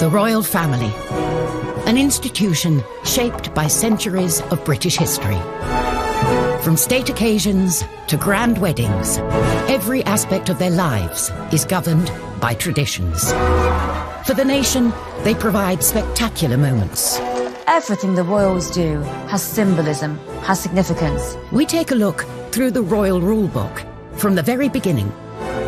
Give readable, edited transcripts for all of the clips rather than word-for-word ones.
The royal family, an institution shaped by centuries of British history. From state occasions to grand weddings, every aspect of their lives is governed by traditions. For the nation, they provide spectacular moments. Everything the royals do has symbolism, has significance. We take a look through the royal rulebook from the very beginning.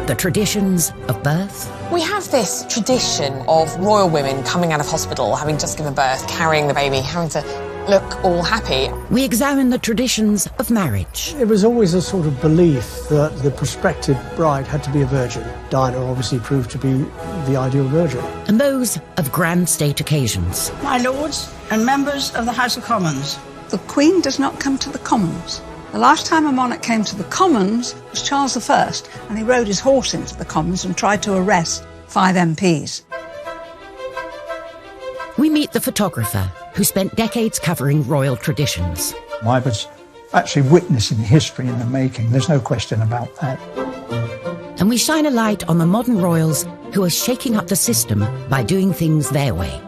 The traditions of birth. We have this tradition of royal women coming out of hospital, having just given birth, carrying the baby, having to look all happy. We examine the traditions of marriage. It was always a sort of belief that the prospective bride had to be a virgin. Diana obviously proved to be the ideal virgin. And those of grand state occasions. My lords and members of the House of Commons. The Queen does not come to the Commons. The last time a monarch came to the Commons was Charles I, and he rode his horse into the Commons and tried to arrest 5 MPs. We meet the photographer who spent decades covering royal traditions. I was actually witnessing history in the making, there's no question about that. And we shine a light on the modern royals who are shaking up the system by doing things their way.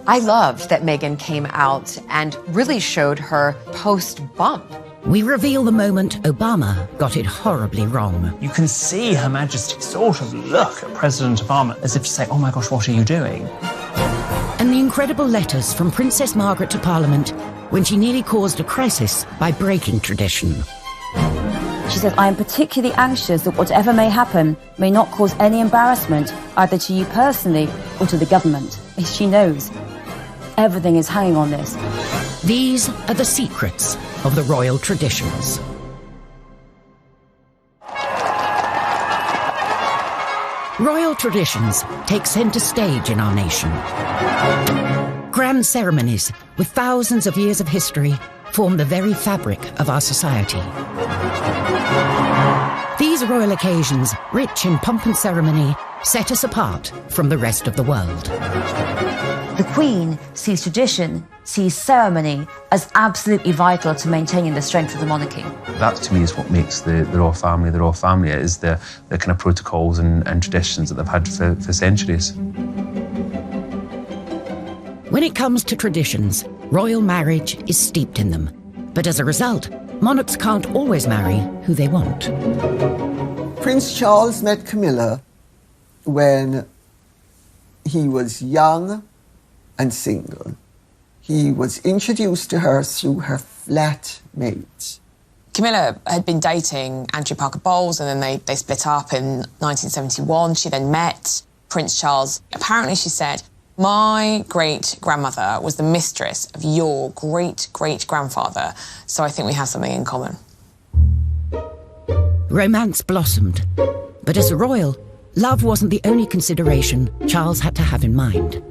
I loved that Meghan came out and really showed her post-bump. We reveal the moment Obama got it horribly wrong. You can see Her Majesty sort of look at President Obama as if to say, oh my gosh, what are you doing? And the incredible letters from Princess Margaret to Parliament when she nearly caused a crisis by breaking tradition. She said, I am particularly anxious that whatever may happen may not cause any embarrassment either to you personally or to the government. She knows everything is hanging on this. These are the secrets of the royal traditions. Royal traditions take centre stage in our nation. Grand ceremonies with thousands of years of history form the very fabric of our society. These royal occasions, rich in pomp and ceremony, set us apart from the rest of the world. The Queen sees tradition, sees ceremony as absolutely vital to maintaining the strength of the monarchy. That, to me, is what makes the royal family the royal family. It is the kind of protocols and traditions that they've had for centuries. When it comes to traditions, royal marriage is steeped in them. But as a result, monarchs can't always marry who they want. Prince Charles met Camilla when he was young and single. He was introduced to her through her flatmate. Camilla had been dating Andrew Parker Bowles, and then they split up in 1971. She then met Prince Charles. Apparently, she said, my great-grandmother was the mistress of your great-great-grandfather, so I think we have something in common. Romance blossomed. But as a royal, love wasn't the only consideration Charles had to have in mind.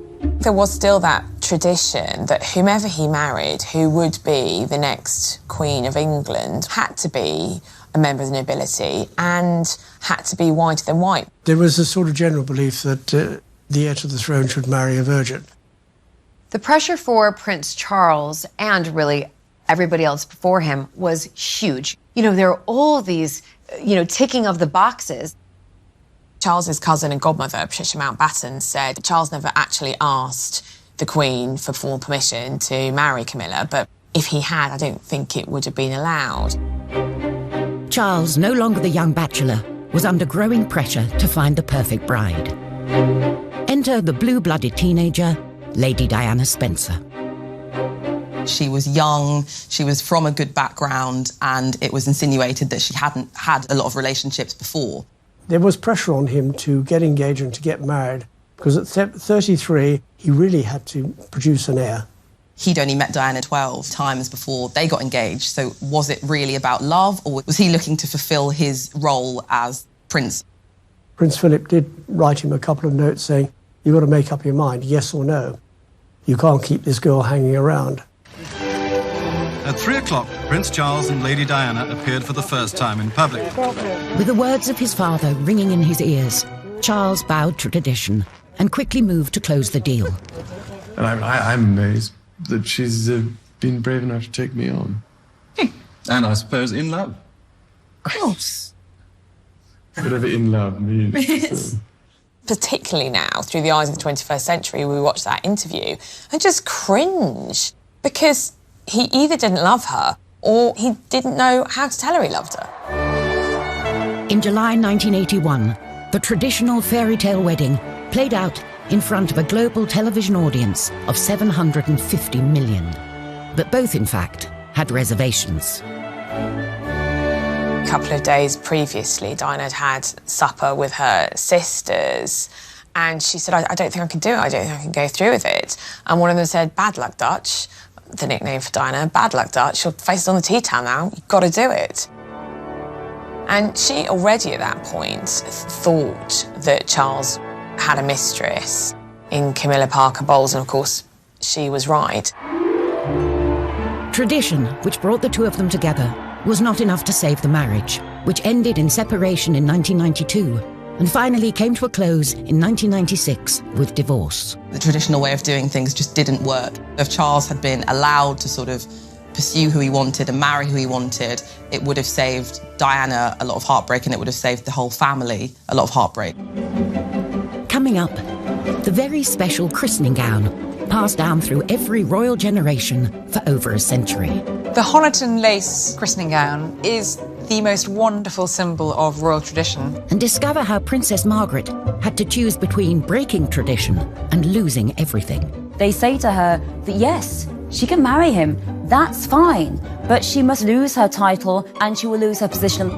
There was still that tradition that whomever he married, who would be the next Queen of England, had to be a member of the nobility and had to be whiter than white. There was a sort of general belief that the heir to the throne should marry a virgin. The pressure for Prince Charles, and really everybody else before him, was huge. You know, there are all these, ticking of the boxes. Charles's cousin and godmother, Patricia Mountbatten, said Charles never actually asked the Queen for formal permission to marry Camilla, but if he had, I don't think it would have been allowed. Charles, no longer the young bachelor, was under growing pressure to find the perfect bride. Enter the blue-blooded teenager, Lady Diana Spencer. She was young, she was from a good background, and it was insinuated that she hadn't had a lot of relationships before. There was pressure on him to get engaged and to get married, because at 33, he really had to produce an heir. He'd only met Diana 12 times before they got engaged, so was it really about love, or was he looking to fulfil his role as prince? Prince Philip did write him a couple of notes saying, you've got to make up your mind, yes or no. You can't keep this girl hanging around. At 3 o'clock, Prince Charles and Lady Diana appeared for the first time in public. With the words of his father ringing in his ears, Charles bowed to tradition and quickly moved to close the deal. And I'm amazed that she's been brave enough to take me on. And I suppose in love. Of course. Whatever in love means. particularly now, through the eyes of the 21st century, we watch that interview and just cringe, because he either didn't love her or he didn't know how to tell her he loved her. In July 1981, the traditional fairy tale wedding played out in front of a global television audience of 750 million. But both, in fact, had reservations. A couple of days previously, Diana had had supper with her sisters, and she said, I don't think I can do it, I don't think I can go through with it. And one of them said, bad luck, Dutch, the nickname for Diana, bad luck, Dutch, your face is on the tea towel now, you've got to do it. And she already at that point thought that Charles had a mistress in Camilla Parker Bowles, and of course, she was right. Tradition, which brought the two of them together, was not enough to save the marriage, which ended in separation in 1992 and finally came to a close in 1996 with divorce. The traditional way of doing things just didn't work. If Charles had been allowed to sort of pursue who he wanted and marry who he wanted, it would have saved Diana a lot of heartbreak, and it would have saved the whole family a lot of heartbreak. Coming up, the very special christening gown, passed down through every royal generation for over a century. The Honiton lace christening gown is the most wonderful symbol of royal tradition. And discover how Princess Margaret had to choose between breaking tradition and losing everything. They say to her that yes, she can marry him, that's fine, but she must lose her title and she will lose her position.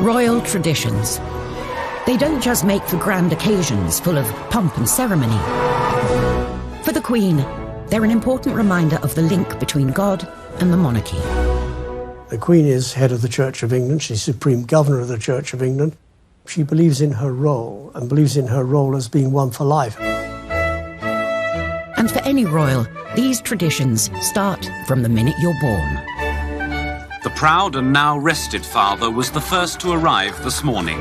Royal traditions. They don't just make for grand occasions full of pomp and ceremony. For the Queen, they're an important reminder of the link between God and the monarchy. The Queen is head of the Church of England. She's Supreme Governor of the Church of England. She believes in her role, and believes in her role as being one for life. And for any royal, these traditions start from the minute you're born. The proud and now rested father was the first to arrive this morning.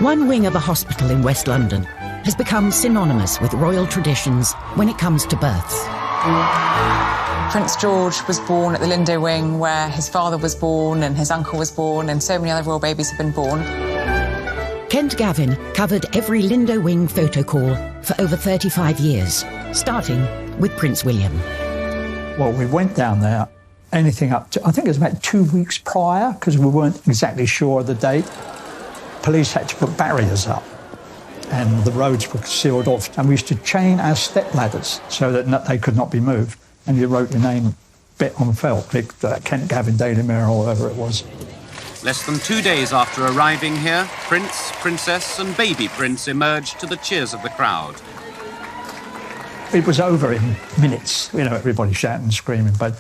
One wing of a hospital in West London has become synonymous with royal traditions when it comes to births. Prince George was born at the Lindo Wing, where his father was born and his uncle was born, and so many other royal babies have been born. Kent Gavin covered every Lindo Wing photo call for over 35 years, starting with Prince William. Well, we went down there, anything up to, I think it was about 2 weeks prior, because we weren't exactly sure of the date. Police had to put barriers up, and the roads were sealed off, and we used to chain our step ladders so that they could not be moved. And you wrote your name bit on felt, Kent Gavin, Daily Mirror, or whatever it was. Less than 2 days after arriving here, Prince, Princess and baby Prince emerged to the cheers of the crowd. It was over in minutes, you know, everybody shouting and screaming, but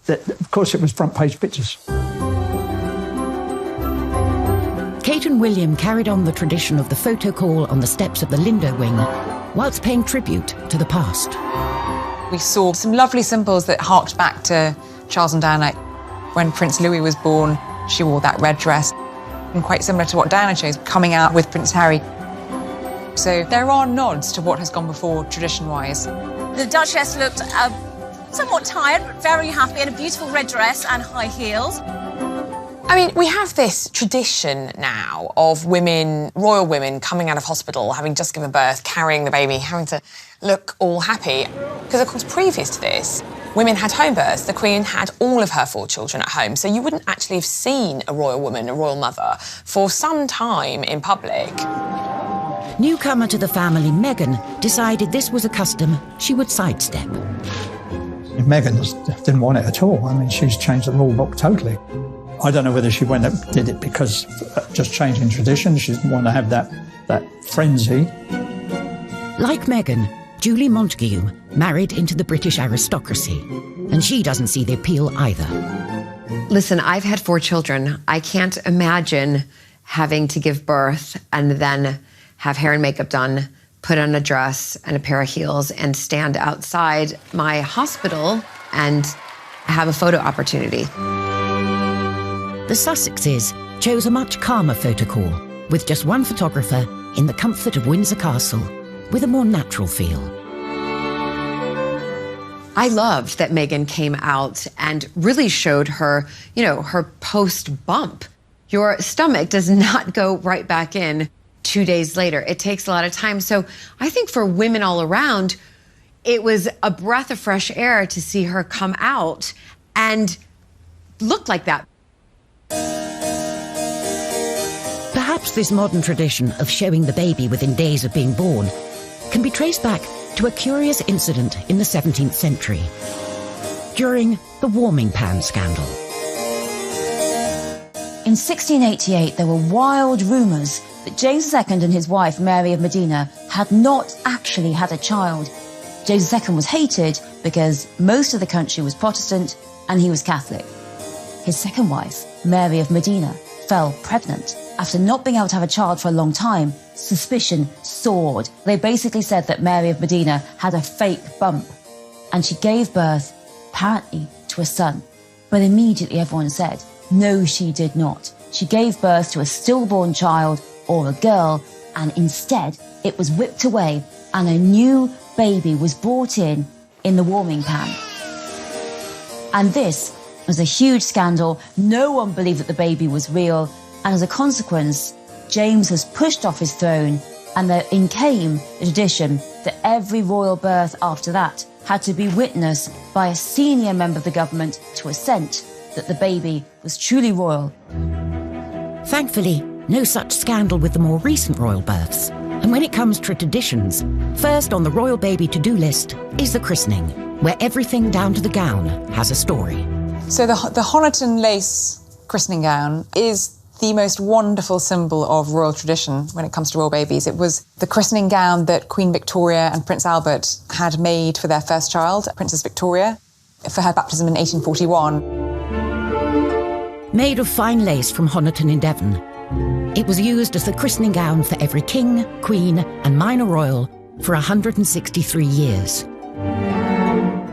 of course it was front page pictures. Kate and William carried on the tradition of the photo call on the steps of the Lindo Wing, whilst paying tribute to the past. We saw some lovely symbols that harked back to Charles and Diana. When Prince Louis was born, she wore that red dress, and quite similar to what Diana chose, coming out with Prince Harry. So there are nods to what has gone before, tradition-wise. The Duchess looked somewhat tired, but very happy, in a beautiful red dress and high heels. I mean, we have this tradition now of women, royal women, coming out of hospital, having just given birth, carrying the baby, having to look all happy. Because, of course, previous to this, women had home births. The Queen had all of her 4 children at home, so you wouldn't actually have seen a royal woman, a royal mother, for some time in public. Newcomer to the family, Meghan, decided this was a custom she would sidestep. Meghan didn't want it at all. I mean, she's changed the rule book totally. I don't know whether she went and did it because just changing tradition. She didn't want to have that frenzy. Like Meghan, Julie Montagu married into the British aristocracy, and she doesn't see the appeal either. Listen, I've had 4 children. I can't imagine having to give birth and then have hair and makeup done, put on a dress and a pair of heels, and stand outside my hospital and have a photo opportunity. The Sussexes chose a much calmer photo call, with just one photographer in the comfort of Windsor Castle, with a more natural feel. I loved that Meghan came out and really showed her, her post-bump. Your stomach does not go right back in 2 days later. It takes a lot of time. So I think for women all around, it was a breath of fresh air to see her come out and look like that. Perhaps this modern tradition of showing the baby within days of being born can be traced back to a curious incident in the 17th century, during the warming pan scandal. In 1688, there were wild rumours that James II and his wife, Mary of Modena, had not actually had a child. James II was hated because most of the country was Protestant and he was Catholic. His second wife, Mary of Modena, fell pregnant. After not being able to have a child for a long time, suspicion soared. They basically said that Mary of Modena had a fake bump, and she gave birth, apparently, to a son. But immediately everyone said, no, she did not. She gave birth to a stillborn child, or a girl, and instead it was whipped away and a new baby was brought in the warming pan. And this was a huge scandal. No one believed that the baby was real. And as a consequence, James was pushed off his throne, and in came the tradition that every royal birth after that had to be witnessed by a senior member of the government to assent that the baby was truly royal. Thankfully, no such scandal with the more recent royal births. And when it comes to traditions, first on the royal baby to-do list is the christening, where everything down to the gown has a story. So the Honiton lace christening gown is the most wonderful symbol of royal tradition when it comes to royal babies. It was the christening gown that Queen Victoria and Prince Albert had made for their first child, Princess Victoria, for her baptism in 1841. Made of fine lace from Honiton in Devon, it was used as the christening gown for every king, queen and minor royal for 163 years,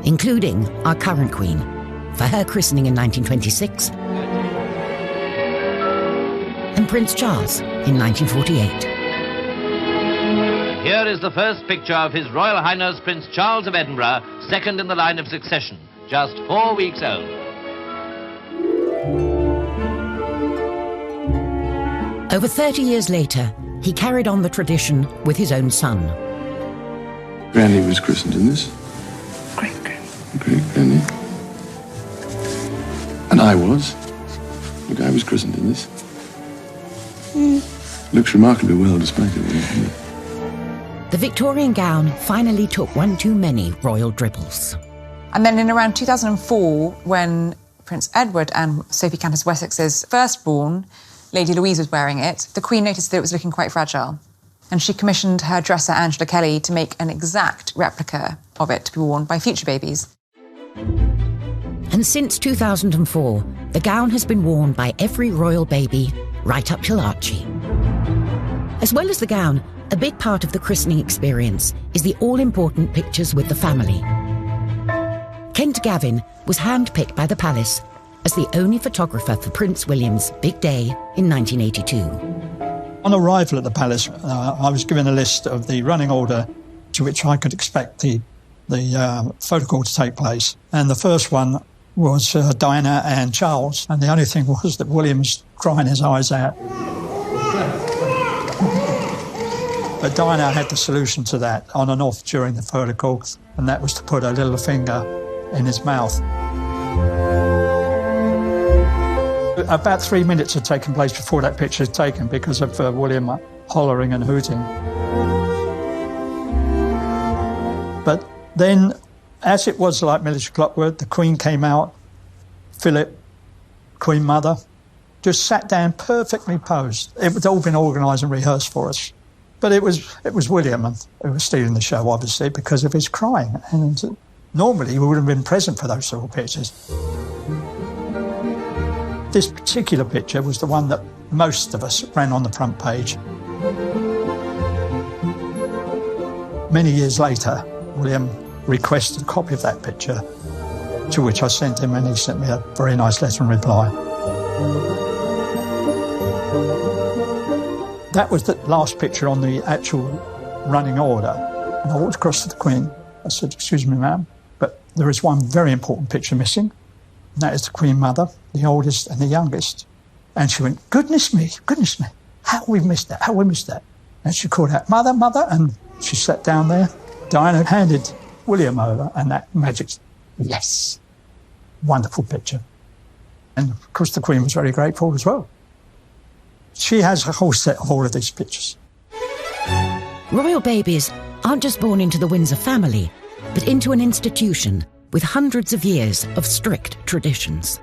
including our current queen, for her christening in 1926, and Prince Charles in 1948. Here is the first picture of His Royal Highness Prince Charles of Edinburgh, second in the line of succession, just 4 weeks old. Over 30 years later, he carried on the tradition with his own son. Granny was christened in this. Great-granny. And I was. Look, I was christened in this. Looks remarkably well despite it. The Victorian gown finally took one too many royal dribbles. And then in around 2004, when Prince Edward and Sophie Countess Wessex's firstborn, Lady Louise, was wearing it, the Queen noticed that it was looking quite fragile. And she commissioned her dresser, Angela Kelly, to make an exact replica of it to be worn by future babies. And since 2004, the gown has been worn by every royal baby, right up till Archie. As well as the gown, a big part of the christening experience is the all-important pictures with the family. Kent Gavin was handpicked by the palace as the only photographer for Prince William's big day in 1982. On arrival at the palace, I was given a list of the running order to which I could expect the photo call to take place. And the first one was Diana and Charles. And the only thing was that William was crying his eyes out. But Diana had the solution to that on and off during the photo call, and that was to put her little finger in his mouth. About 3 minutes had taken place before that picture was taken because of William hollering and hooting. But then, as it was like military clockwork, the Queen came out, Philip, Queen Mother, just sat down perfectly posed. It had all been organised and rehearsed for us. But it was William who was stealing the show, obviously, because of his crying. And normally we would have been present for those sort of pictures. This particular picture was the one that most of us ran on the front page. Many years later, William requested a copy of that picture, to which I sent him, and he sent me a very nice letter in reply. That was the last picture on the actual running order. And I walked across to the Queen. I said, "Excuse me, ma'am, But there is one very important picture missing, and that is the Queen Mother, the oldest and the youngest. And she went, goodness me, how have we missed that, And she called out, Mother, Mother, and she sat down there. Diana handed William over, and that magic, yes, wonderful picture. And of course the Queen was very grateful as well. She has a whole set of all of these pictures. Royal babies aren't just born into the Windsor family, but into an institution with hundreds of years of strict traditions.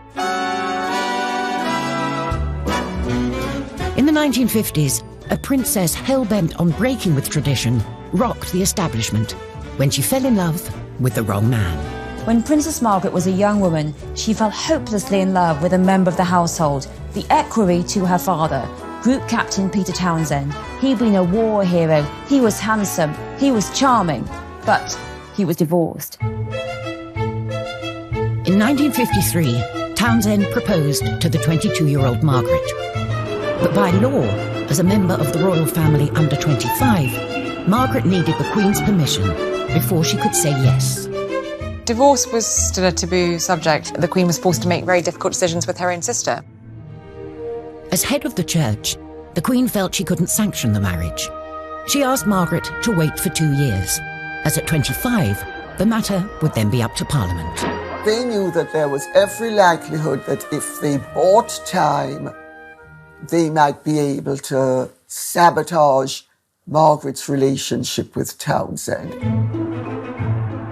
In the 1950s, a princess hell-bent on breaking with tradition rocked the establishment when she fell in love with the wrong man. When Princess Margaret was a young woman, she fell hopelessly in love with a member of the household, the equerry to her father, Group Captain Peter Townsend. He'd been a war hero, he was handsome, he was charming, but he was divorced. In 1953, Townsend proposed to the 22-year-old Margaret. But by law, as a member of the royal family under 25, Margaret needed the Queen's permission before she could say yes. Divorce was still a taboo subject. The Queen was forced to make very difficult decisions with her own sister. As head of the church, the Queen felt she couldn't sanction the marriage. She asked Margaret to wait for 2 years, as at 25, the matter would then be up to Parliament. They knew that there was every likelihood that if they bought time, they might be able to sabotage Margaret's relationship with Townsend.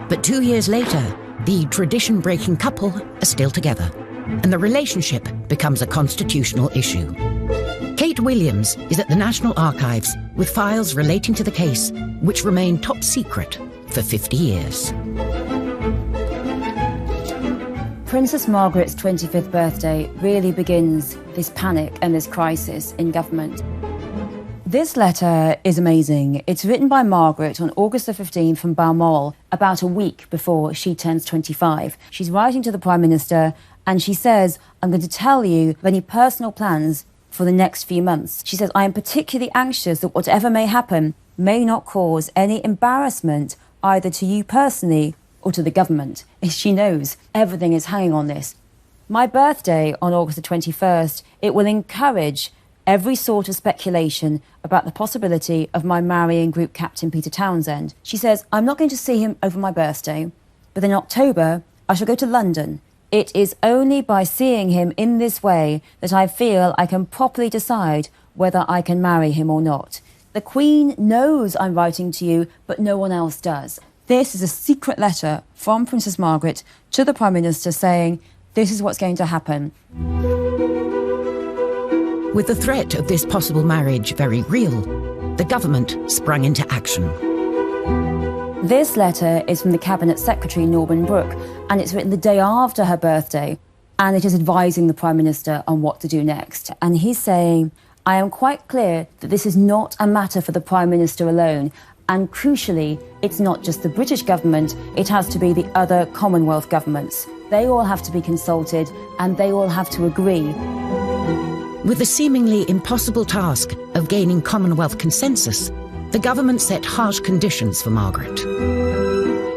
But 2 years later, the tradition-breaking couple are still together, and the relationship becomes a constitutional issue. Kate Williams is at the National Archives with files relating to the case, which remain top secret for 50 years. Princess Margaret's 25th birthday really begins this panic and this crisis in government. This letter is amazing. It's written by Margaret on August the 15th from Balmoral, about a week before she turns 25. She's writing to the Prime Minister and she says, I'm going to tell you of any personal plans for the next few months. She says, I am particularly anxious that whatever may happen may not cause any embarrassment either to you personally or to the government. She knows everything is hanging on this. My birthday on August the 21st, it will encourage every sort of speculation about the possibility of my marrying Group Captain Peter Townsend. She says, I'm not going to see him over my birthday, but in October, I shall go to London. It is only by seeing him in this way that I feel I can properly decide whether I can marry him or not. The Queen knows I'm writing to you, but no one else does. This is a secret letter from Princess Margaret to the Prime Minister saying, this is what's going to happen. With the threat of this possible marriage very real, the government sprung into action. This letter is from the Cabinet Secretary, Norman Brooke, and it's written the day after her birthday, and it is advising the Prime Minister on what to do next. And he's saying, I am quite clear that this is not a matter for the Prime Minister alone, and crucially, it's not just the British government, it has to be the other Commonwealth governments. They all have to be consulted, and they all have to agree. With the seemingly impossible task of gaining Commonwealth consensus, the government set harsh conditions for Margaret.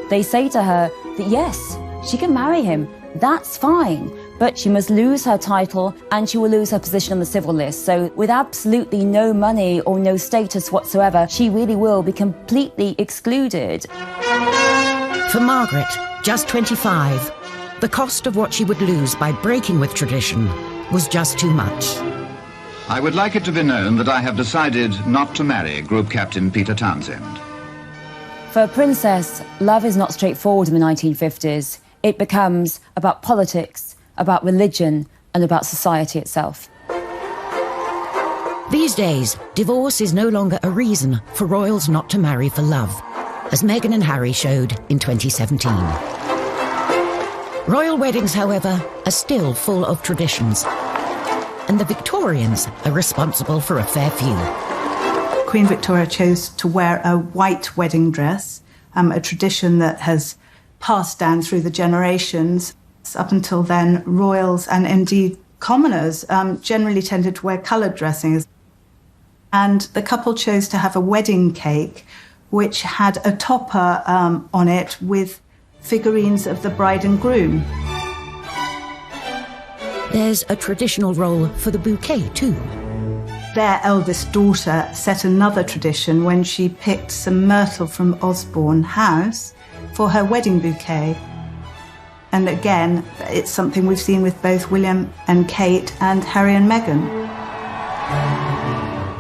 They say to her that yes, she can marry him, that's fine, but she must lose her title and she will lose her position on the civil list. So with absolutely no money or no status whatsoever, she really will be completely excluded. For Margaret, just 25, the cost of what she would lose by breaking with tradition was just too much. I would like it to be known that I have decided not to marry Group Captain Peter Townsend. For a princess, love is not straightforward in the 1950s. It becomes about politics, about religion, and about society itself. These days, divorce is no longer a reason for royals not to marry for love, as Meghan and Harry showed in 2017. Royal weddings, however, are still full of traditions, and the Victorians are responsible for a fair few. Queen Victoria chose to wear a white wedding dress, a tradition that has passed down through the generations. Up until then, royals and indeed commoners generally tended to wear coloured dressings. And the couple chose to have a wedding cake which had a topper on it with figurines of the bride and groom. There's a traditional role for the bouquet too. Their eldest daughter set another tradition when she picked some myrtle from Osborne House for her wedding bouquet. And again, it's something we've seen with both William and Kate and Harry and Meghan.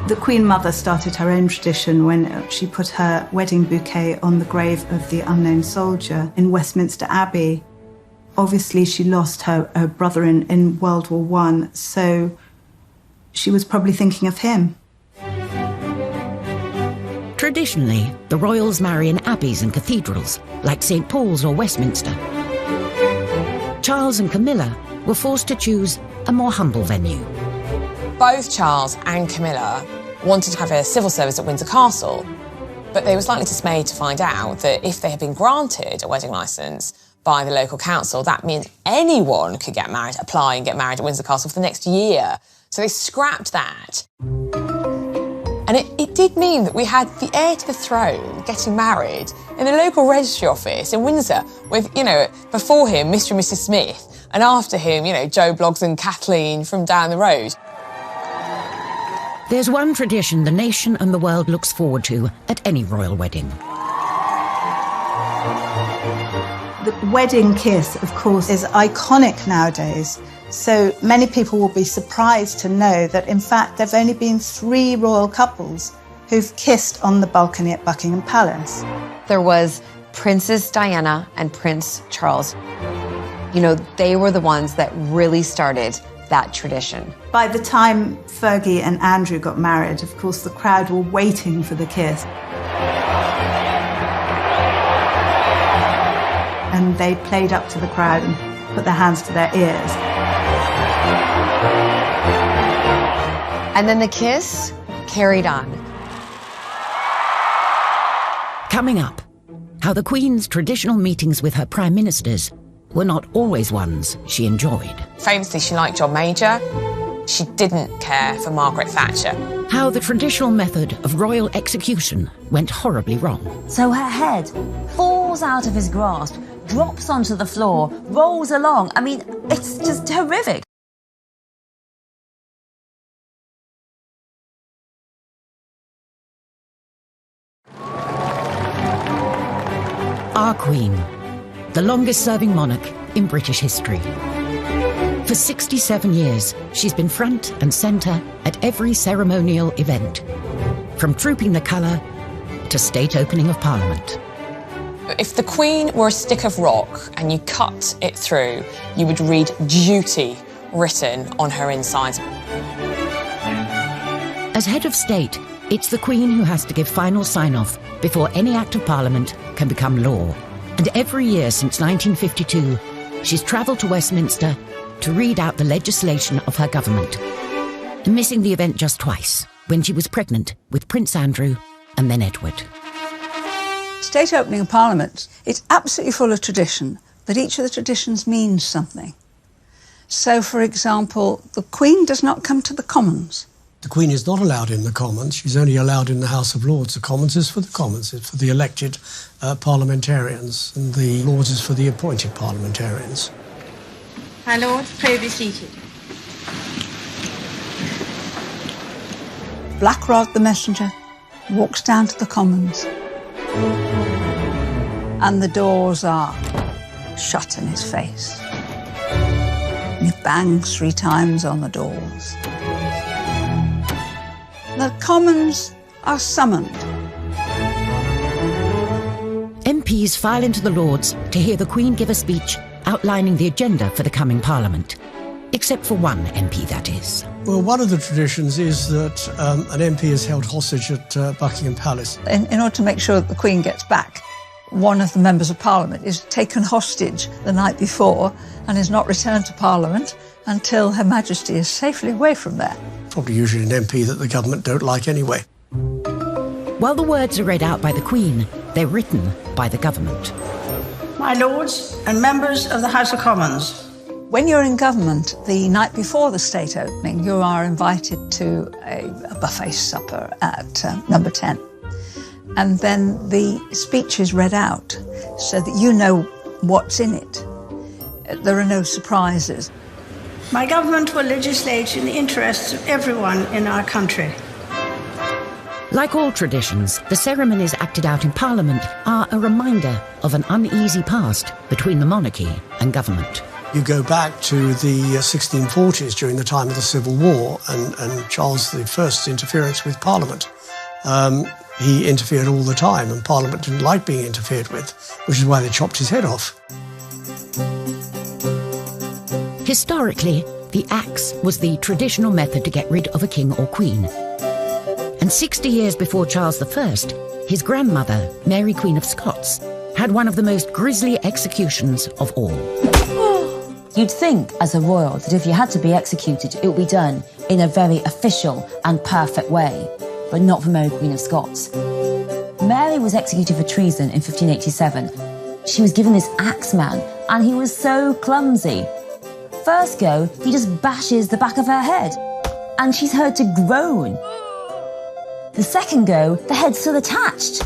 The Queen Mother started her own tradition when she put her wedding bouquet on the grave of the unknown soldier in Westminster Abbey. Obviously, she lost her brother in World War I, so she was probably thinking of him. Traditionally, the royals marry in abbeys and cathedrals, like St. Paul's or Westminster. Charles and Camilla were forced to choose a more humble venue. Both Charles and Camilla wanted to have a civil service at Windsor Castle, but they were slightly dismayed to find out that if they had been granted a wedding licence by the local council, that meant anyone could get married, apply and get married at Windsor Castle for the next year. So they scrapped that. And it did mean that we had the heir to the throne getting married in the local registry office in Windsor with, before him, Mr. and Mrs. Smith, and after him, Joe Bloggs and Kathleen from down the road. There's one tradition the nation and the world looks forward to at any royal wedding. The wedding kiss, of course, is iconic nowadays. So many people will be surprised to know that, in fact, there have only been 3 royal couples who've kissed on the balcony at Buckingham Palace. There was Princess Diana and Prince Charles. They were the ones that really started that tradition. By the time Fergie and Andrew got married, of course, the crowd were waiting for the kiss. And they played up to the crowd and put their hands to their ears. And then the kiss carried on. Coming up, how the Queen's traditional meetings with her prime ministers were not always ones she enjoyed. Famously, she liked John Major. She didn't care for Margaret Thatcher. How the traditional method of royal execution went horribly wrong. So her head falls out of his grasp, drops onto the floor, rolls along. I mean, it's just horrific. Our Queen, the longest-serving monarch in British history. For 67 years, she's been front and centre at every ceremonial event, from trooping the colour to state opening of Parliament. If the Queen were a stick of rock and you cut it through, you would read duty written on her insides. As head of state, it's the Queen who has to give final sign-off before any Act of Parliament can become law. And every year since 1952, she's travelled to Westminster to read out the legislation of her government, missing the event just twice, when she was pregnant with Prince Andrew and then Edward. State opening of Parliament, it's absolutely full of tradition, but each of the traditions means something. So, for example, the Queen does not come to the Commons. The Queen is not allowed in the Commons. She's only allowed in the House of Lords. The Commons is for the Commons. It's for the elected parliamentarians, and the Lords is for the appointed parliamentarians. My Lord, pray be seated. Black Rod the messenger walks down to the Commons, and the doors are shut in his face. And he bangs 3 times on the doors. The Commons are summoned. MPs file into the Lords to hear the Queen give a speech outlining the agenda for the coming Parliament. Except for one MP, that is. Well, one of the traditions is that an MP is held hostage at Buckingham Palace. In order to make sure that the Queen gets back, one of the members of Parliament is taken hostage the night before and is not returned to Parliament until Her Majesty is safely away from there. Probably usually an MP that the government don't like anyway. While the words are read out by the Queen, they're written by the government. My Lords and members of the House of Commons. When you're in government, the night before the state opening, you are invited to a buffet supper at number 10. And then the speech is read out so that you know what's in it. There are no surprises. My government will legislate in the interests of everyone in our country. Like all traditions, the ceremonies acted out in Parliament are a reminder of an uneasy past between the monarchy and government. You go back to the 1640s during the time of the Civil War and Charles I's interference with Parliament. He interfered all the time, and Parliament didn't like being interfered with, which is why they chopped his head off. Historically, the axe was the traditional method to get rid of a king or queen. And 60 years before Charles I, his grandmother, Mary Queen of Scots, had one of the most grisly executions of all. You'd think, as a royal, that if you had to be executed, it would be done in a very official and perfect way, but not for Mary Queen of Scots. Mary was executed for treason in 1587. She was given this axe man, and he was so clumsy. First go, he just bashes the back of her head, and she's heard to groan. The second go, the head's still attached.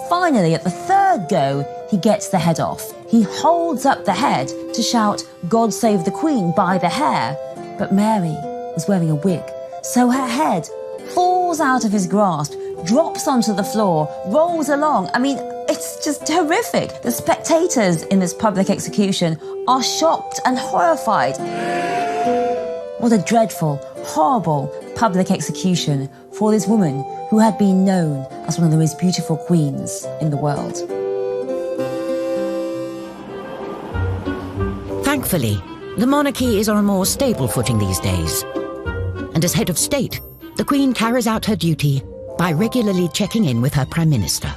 Finally, at the third go, he gets the head off. He holds up the head to shout, "God save the Queen," by the hair. But Mary was wearing a wig, so her head falls out of his grasp, drops onto the floor, rolls along. I mean, it's just horrific. The spectators in this public execution are shocked and horrified. What a dreadful, horrible public execution for this woman who had been known as one of the most beautiful queens in the world. Thankfully, the monarchy is on a more stable footing these days. And as head of state, the Queen carries out her duty by regularly checking in with her Prime Minister.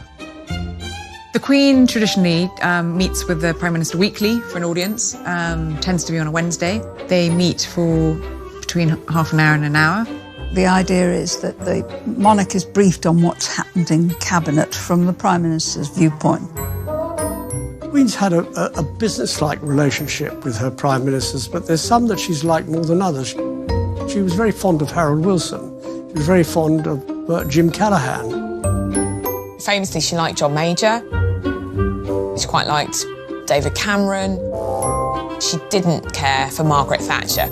The Queen traditionally meets with the Prime Minister weekly for an audience, tends to be on a Wednesday. They meet for between half an hour and an hour. The idea is that the monarch is briefed on what's happened in Cabinet from the Prime Minister's viewpoint. The Queen's had a business-like relationship with her Prime Ministers, but there's some that she's liked more than others. She was very fond of Harold Wilson. She was very fond of Jim Callaghan. Famously, she liked John Major. She quite liked David Cameron. She didn't care for Margaret Thatcher.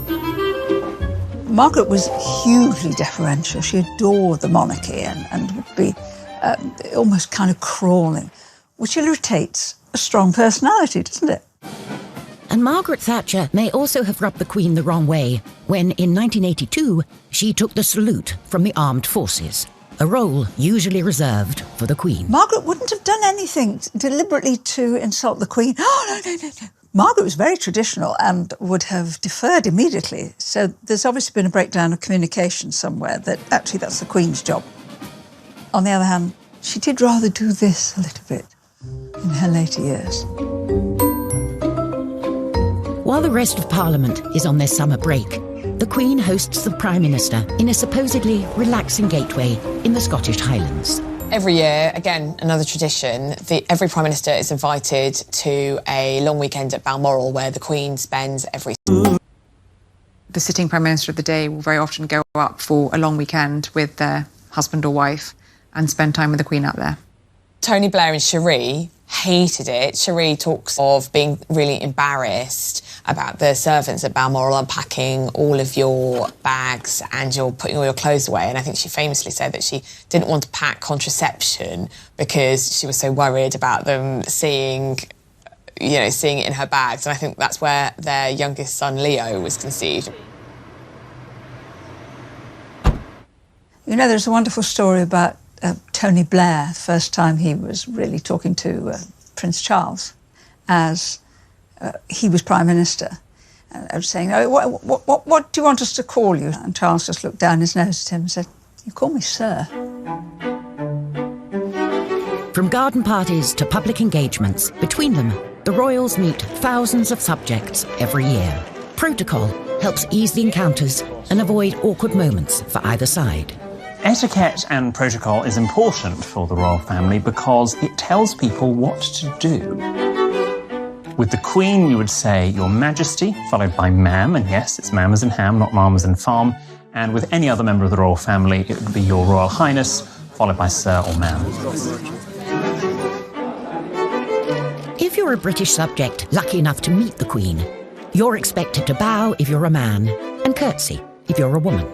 Margaret was hugely deferential. She adored the monarchy and would be almost kind of crawling, which irritates a strong personality, doesn't it? And Margaret Thatcher may also have rubbed the Queen the wrong way when, in 1982, she took the salute from the armed forces, a role usually reserved for the Queen. Margaret wouldn't have done anything deliberately to insult the Queen. Oh, no. Margaret was very traditional and would have deferred immediately. So there's obviously been a breakdown of communication somewhere that actually that's the Queen's job. On the other hand, she did rather do this a little bit in her later years. While the rest of Parliament is on their summer break, the Queen hosts the Prime Minister in a supposedly relaxing gateway in the Scottish Highlands. Every year, again, another tradition, every Prime Minister is invited to a long weekend at Balmoral where the Queen spends every... The sitting Prime Minister of the day will very often go up for a long weekend with their husband or wife and spend time with the Queen out there. Tony Blair and Cherie hated it. Cherie talks of being really embarrassed about the servants at Balmoral unpacking all of your bags and you're putting all your clothes away. And I think she famously said that she didn't want to pack contraception because she was so worried about them seeing it in her bags. And I think that's where their youngest son, Leo, was conceived. You know, there's a wonderful story about Tony Blair, the first time he was really talking to Prince Charles as he was Prime Minister. And I was saying, what do you want us to call you? And Charles just looked down his nose at him and said, "You call me Sir." From garden parties to public engagements, between them, the royals meet thousands of subjects every year. Protocol helps ease the encounters and avoid awkward moments for either side. Etiquette and protocol is important for the royal family because it tells people what to do. With the Queen, you would say Your Majesty, followed by Ma'am, and yes, it's ma'am as in ham, not ma'am as in farm. And with any other member of the royal family, it would be Your Royal Highness, followed by Sir or Ma'am. If you're a British subject lucky enough to meet the Queen, you're expected to bow if you're a man and curtsy if you're a woman.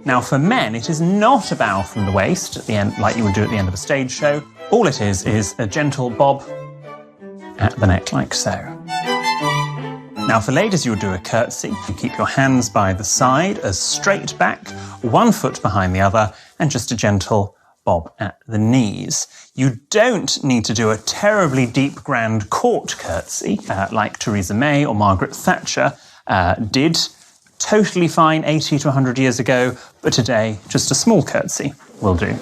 Now, for men, it is not a bow from the waist at the end, like you would do at the end of a stage show. All it is a gentle bob at the neck, like so. Now, for ladies, you would do a curtsy. You keep your hands by the side, as straight back, one foot behind the other, and just a gentle bob at the knees. You don't need to do a terribly deep, grand court curtsy, like Theresa May or Margaret Thatcher did. Totally fine 80 to 100 years ago, but today, just a small curtsy will do.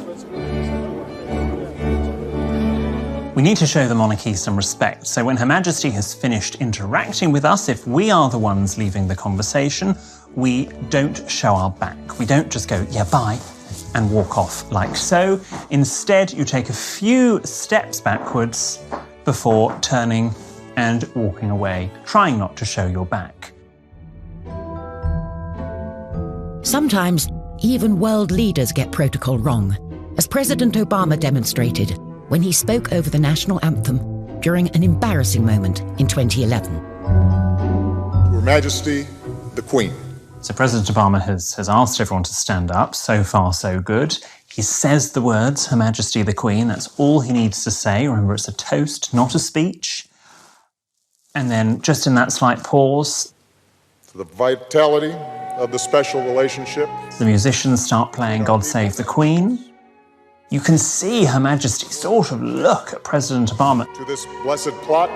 We need to show the monarchy some respect, so when Her Majesty has finished interacting with us, if we are the ones leaving the conversation, we don't show our back. We don't just go, yeah, bye, and walk off like so. Instead, you take a few steps backwards before turning and walking away, trying not to show your back. Sometimes, even world leaders get protocol wrong, as President Obama demonstrated when he spoke over the national anthem during an embarrassing moment in 2011. Her Majesty, the Queen. So President Obama has asked everyone to stand up. So far, so good. He says the words, Her Majesty the Queen. That's all he needs to say. Remember, it's a toast, not a speech. And then, just in that slight pause, For the vitality of the special relationship. The musicians start playing God Save the Queen. You can see Her Majesty sort of look at President Obama. To this blessed plot,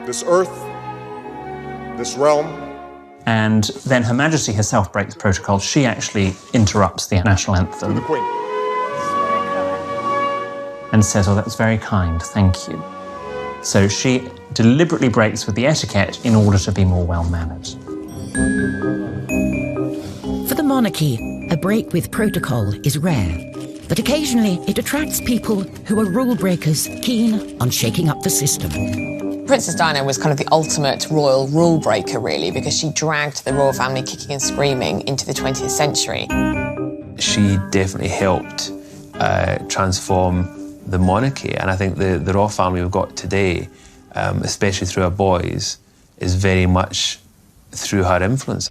this earth, this realm. And then Her Majesty herself breaks protocol. She actually interrupts the national anthem. To the Queen. And says, oh, that was very kind, thank you. So she deliberately breaks with the etiquette in order to be more well-mannered. For the monarchy, a break with protocol is rare, but occasionally it attracts people who are rule breakers keen on shaking up the system. Princess Diana was kind of the ultimate royal rule breaker, really, because she dragged the royal family kicking and screaming into the 20th century. She definitely helped transform the monarchy, and I think the royal family we've got today, especially through our boys, is very much through her influence.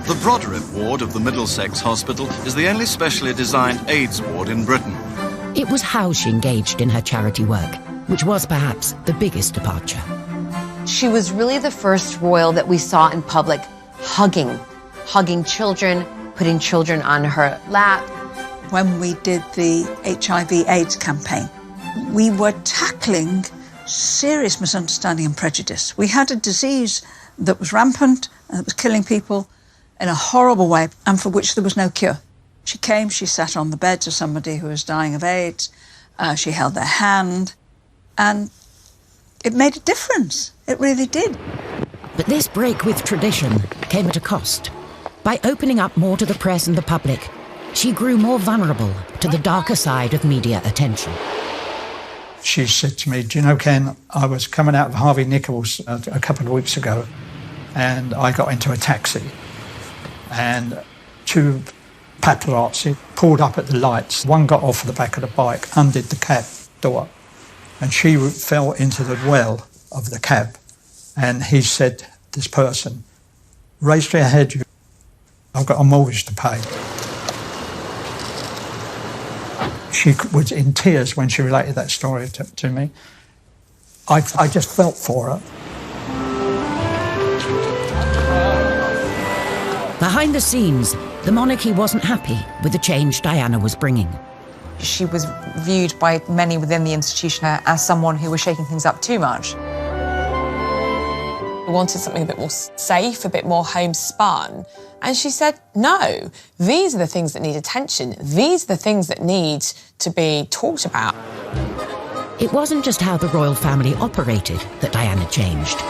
The Broderick ward of the Middlesex Hospital is the only specially designed AIDS ward in Britain. It was how she engaged in her charity work, which was perhaps the biggest departure. She was really the first royal that we saw in public hugging children, putting children on her lap. When we did the HIV/AIDS campaign, we were tackling serious misunderstanding and prejudice. We had a disease that was rampant and that was killing people in a horrible way and for which there was no cure. She came, she sat on the bed of somebody who was dying of AIDS, she held their hand, and it made a difference. It really did. But this break with tradition came at a cost. By opening up more to the press and the public, she grew more vulnerable to the darker side of media attention. She said to me, do you know, Ken, I was coming out of Harvey Nichols a couple of weeks ago, and I got into a taxi, and two paparazzi pulled up at the lights. One got off the back of the bike, undid the cab door, and she fell into the well of the cab. And he said, this person, raise your head, I've got a mortgage to pay. She was in tears when she related that story to me. I just felt for her. Behind the scenes, the monarchy wasn't happy with the change Diana was bringing. She was viewed by many within the institution as someone who was shaking things up too much. We wanted something a bit more safe, a bit more homespun. And she said, no, these are the things that need attention. These are the things that need to be talked about. It wasn't just how the royal family operated that Diana changed.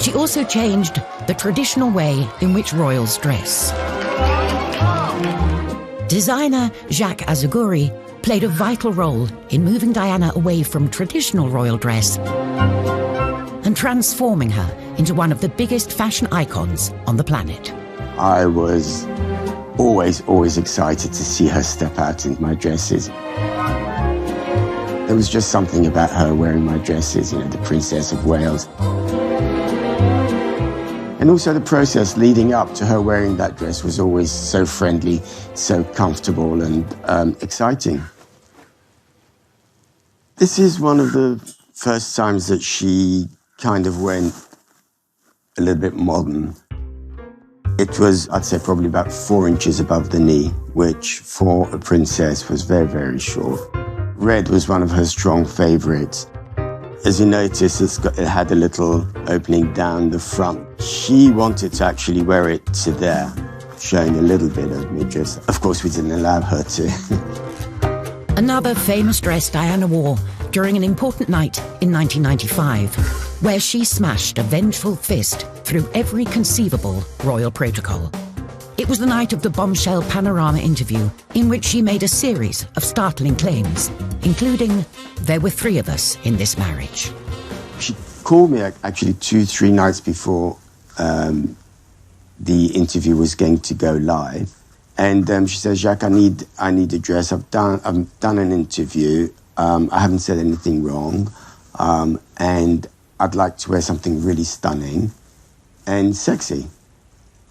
She also changed the traditional way in which royals dress. Designer Jacques Azuguri played a vital role in moving Diana away from traditional royal dress and transforming her into one of the biggest fashion icons on the planet. I was always excited to see her step out in my dresses. There was just something about her wearing my dresses, you know, the Princess of Wales. And also the process leading up to her wearing that dress was always so friendly, so comfortable and exciting. This is one of the first times that she kind of went a little bit modern. It was, I'd say, probably about 4 inches above the knee, which for a princess was very, very short. Red was one of her strong favorites. As you notice, it had a little opening down the front. She wanted to actually wear it to there, showing a little bit of midriff. Of course, we didn't allow her to. Another famous dress Diana wore during an important night in 1995, where she smashed a vengeful fist through every conceivable royal protocol. It was the night of the bombshell Panorama interview, in which she made a series of startling claims, including, "There were 3 of us in this marriage." She called me actually 2-3 nights before the interview was going to go live. And she said, "Jacques, I need a dress. I've done an interview. I haven't said anything wrong. And I'd like to wear something really stunning and sexy."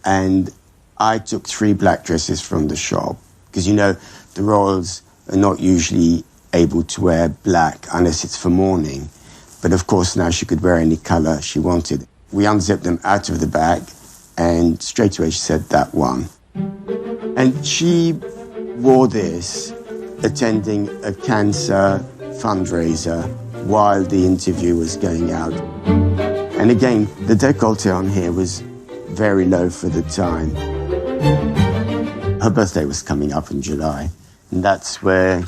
And I took 3 black dresses from the shop, because, you know, the royals are not usually able to wear black unless it's for mourning. But of course now she could wear any colour she wanted. We unzipped them out of the bag and straight away she said, "That one." And she wore this attending a cancer fundraiser while the interview was going out. And again, the décolleté on here was very low for the time. Her birthday was coming up in July, and that's where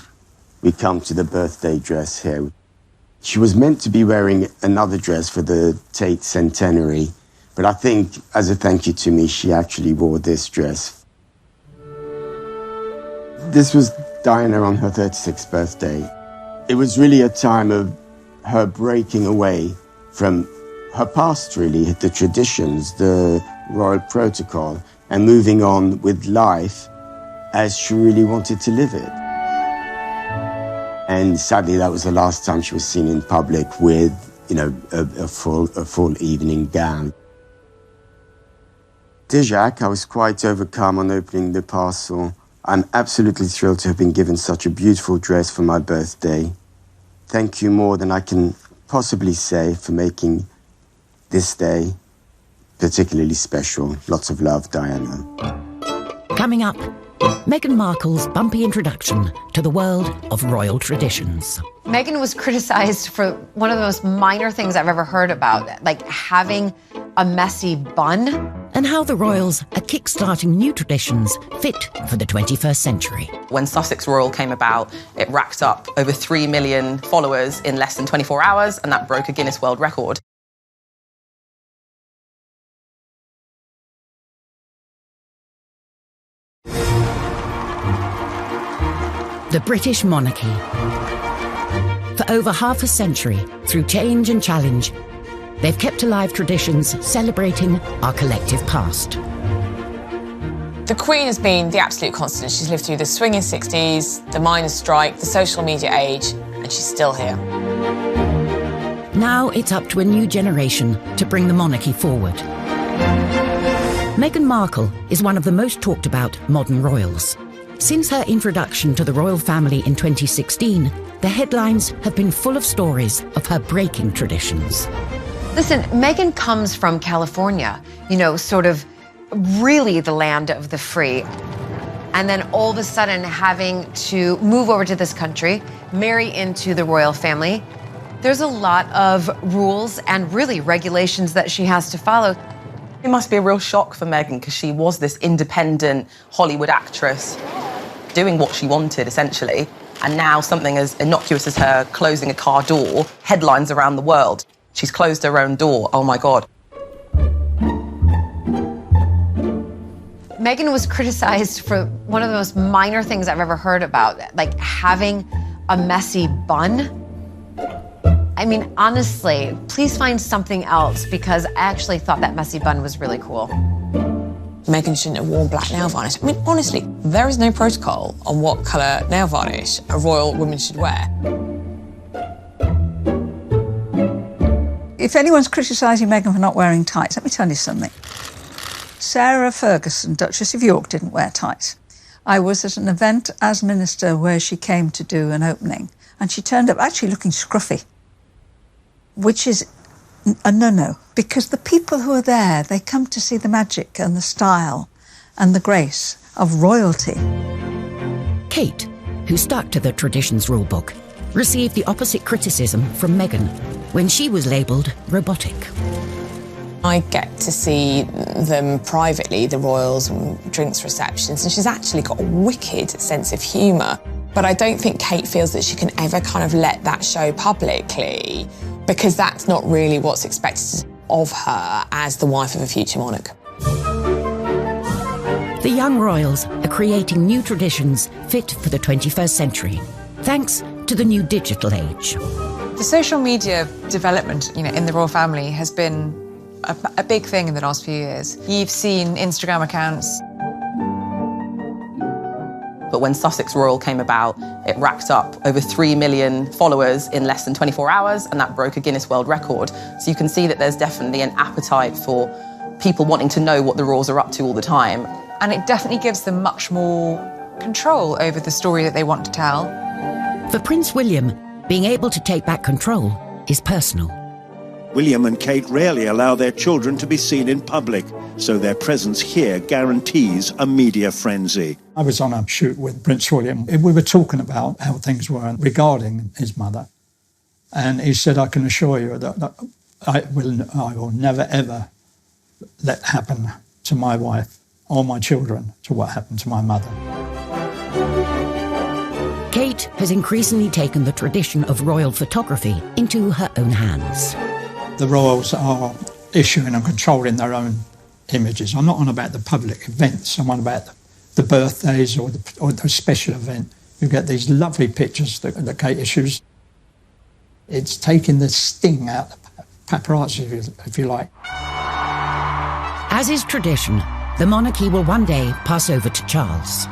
we come to the birthday dress here. She was meant to be wearing another dress for the Tate centenary, but I think as a thank you to me, she actually wore this dress. This was Diana on her 36th birthday. It was really a time of her breaking away from her past, really, the traditions, the royal protocol, and moving on with life as she really wanted to live it. And sadly, that was the last time she was seen in public with, you know, a full evening gown. Dear Jacques, I was quite overcome on opening the parcel. I'm absolutely thrilled to have been given such a beautiful dress for my birthday. Thank you more than I can possibly say for making this day particularly special. Lots of love, Diana. Coming up, Meghan Markle's bumpy introduction to the world of royal traditions. Meghan was criticized for one of the most minor things I've ever heard about, like having a messy bun. And how the royals are kickstarting new traditions fit for the 21st century. When Sussex Royal came about, it racked up over 3 million followers in less than 24 hours, and that broke a Guinness World Record. The British monarchy. For over half a century, through change and challenge, they've kept alive traditions celebrating our collective past. The Queen has been the absolute constant. She's lived through the swinging 60s, the miners' strike, the social media age, and she's still here. Now it's up to a new generation to bring the monarchy forward. Meghan Markle is one of the most talked about modern royals. Since her introduction to the royal family in 2016, the headlines have been full of stories of her breaking traditions. Listen, Meghan comes from California, you know, sort of really the land of the free. And then all of a sudden having to move over to this country, marry into the royal family. There's a lot of rules and really regulations that she has to follow. It must be a real shock for Meghan, because she was this independent Hollywood actress doing what she wanted, essentially. And now something as innocuous as her closing a car door, headlines around the world. She's closed her own door. Oh, my God. Meghan was criticized for one of the most minor things I've ever heard about, like having a messy bun. I mean, honestly, please find something else, because I actually thought that messy bun was really cool. Meghan shouldn't have worn black nail varnish. I mean, honestly, there is no protocol on what colour nail varnish a royal woman should wear. If anyone's criticising Meghan for not wearing tights, let me tell you something. Sarah Ferguson, Duchess of York, didn't wear tights. I was at an event as minister where she came to do an opening, and she turned up actually looking scruffy, which is a no-no, because the people who are there, they come to see the magic and the style and the grace of royalty. Kate, who stuck to the traditions rulebook, received the opposite criticism from Meghan when she was labelled robotic. I get to see them privately, the royals, and drinks receptions, and she's actually got a wicked sense of humour. But I don't think Kate feels that she can ever kind of let that show publicly, because that's not really what's expected of her as the wife of a future monarch. The young royals are creating new traditions fit for the 21st century, thanks to the new digital age. The social media development, in the royal family has been a big thing in the last few years. You've seen Instagram accounts. But when Sussex Royal came about, it racked up over 3 million followers in less than 24 hours, and that broke a Guinness World Record. So you can see that there's definitely an appetite for people wanting to know what the royals are up to all the time. And it definitely gives them much more control over the story that they want to tell. For Prince William, being able to take back control is personal. William and Kate rarely allow their children to be seen in public, so their presence here guarantees a media frenzy. I was on a shoot with Prince William. We were talking about how things were regarding his mother. And he said, I can assure you that I will never, ever let happen to my wife or my children to what happened to my mother. Kate has increasingly taken the tradition of royal photography into her own hands. The royals are issuing and controlling their own images. I'm not on about the public events. I'm on about the birthdays or the special event. You get these lovely pictures that Kate issues. It's taking the sting out of paparazzi, if you like. As is tradition, the monarchy will one day pass over to Charles.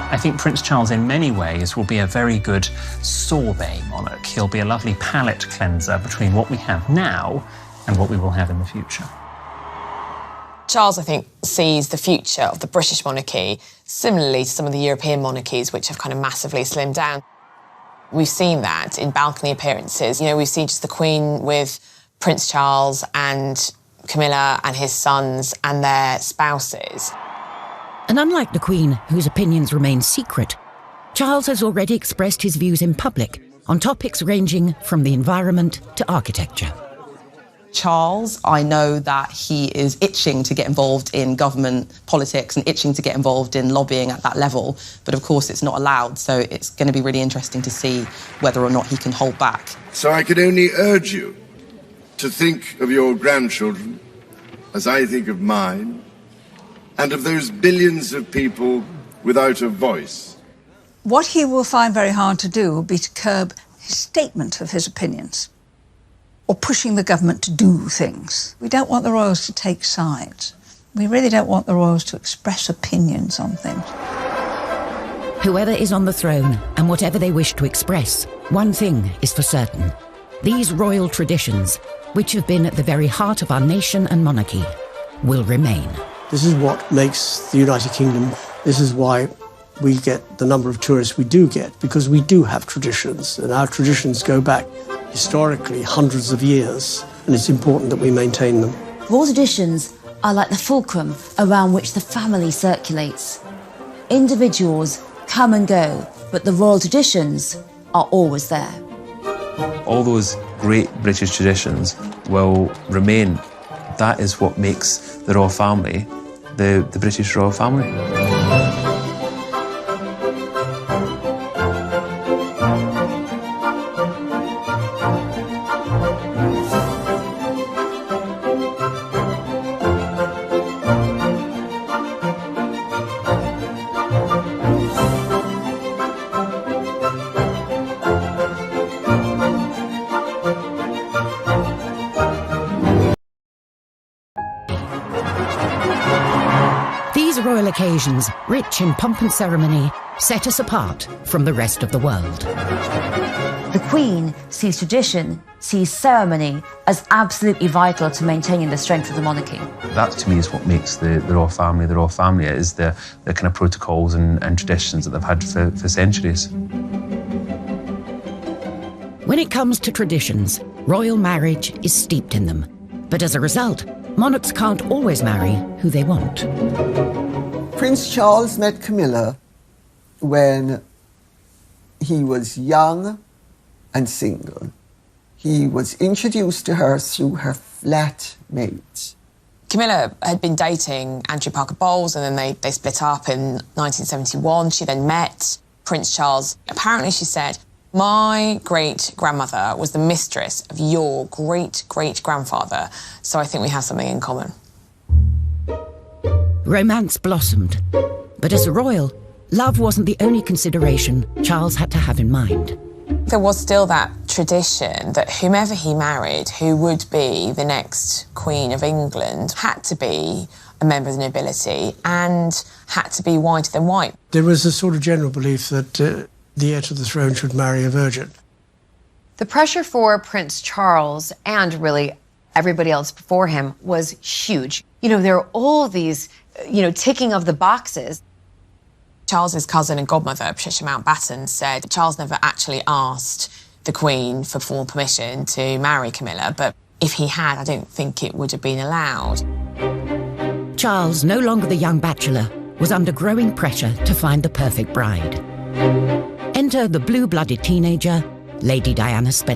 I think Prince Charles, in many ways, will be a very good sorbet monarch. He'll be a lovely palate cleanser between what we have now and what we will have in the future. Charles, I think, sees the future of the British monarchy similarly to some of the European monarchies, which have kind of massively slimmed down. We've seen that in balcony appearances. We've seen just the Queen with Prince Charles and Camilla and his sons and their spouses. And unlike the Queen, whose opinions remain secret, Charles has already expressed his views in public on topics ranging from the environment to architecture. Charles, I know that he is itching to get involved in government politics and itching to get involved in lobbying at that level, but of course it's not allowed, so it's going to be really interesting to see whether or not he can hold back. So I can only urge you to think of your grandchildren as I think of mine, and of those billions of people without a voice. What he will find very hard to do will be to curb his statement of his opinions, or pushing the government to do things. We don't want the royals to take sides. We really don't want the royals to express opinions on things. Whoever is on the throne and whatever they wish to express, one thing is for certain. These royal traditions, which have been at the very heart of our nation and monarchy, will remain. This is what makes the United Kingdom, this is why we get the number of tourists we do get, because we do have traditions, and our traditions go back historically hundreds of years, and it's important that we maintain them. Royal traditions are like the fulcrum around which the family circulates. Individuals come and go, but the royal traditions are always there. All those great British traditions will remain. That is what makes the royal family the British royal family. Royal occasions, rich in pomp and ceremony, set us apart from the rest of the world. The Queen sees tradition, sees ceremony as absolutely vital to maintaining the strength of the monarchy. That, to me, is what makes the royal family the royal family. It is the kind of protocols and traditions that they've had for centuries. When it comes to traditions, royal marriage is steeped in them. But as a result, monarchs can't always marry who they want. Prince Charles met Camilla when he was young and single. He was introduced to her through her flatmate. Camilla had been dating Andrew Parker Bowles, and then they split up in 1971. She then met Prince Charles. Apparently, she said, my great-grandmother was the mistress of your great-great-grandfather, so I think we have something in common. Romance blossomed. But as a royal, love wasn't the only consideration Charles had to have in mind. There was still that tradition that whomever he married, who would be the next Queen of England, had to be a member of the nobility and had to be whiter than white. There was a sort of general belief that the heir to the throne should marry a virgin. The pressure for Prince Charles, and really everybody else before him, was huge. You know, there are all these, ticking of the boxes. Charles's cousin and godmother, Patricia Mountbatten, said Charles never actually asked the Queen for formal permission to marry Camilla, but if he had, I don't think it would have been allowed. Charles, no longer the young bachelor, was under growing pressure to find the perfect bride. Enter the blue-blooded teenager, Lady Diana Spencer.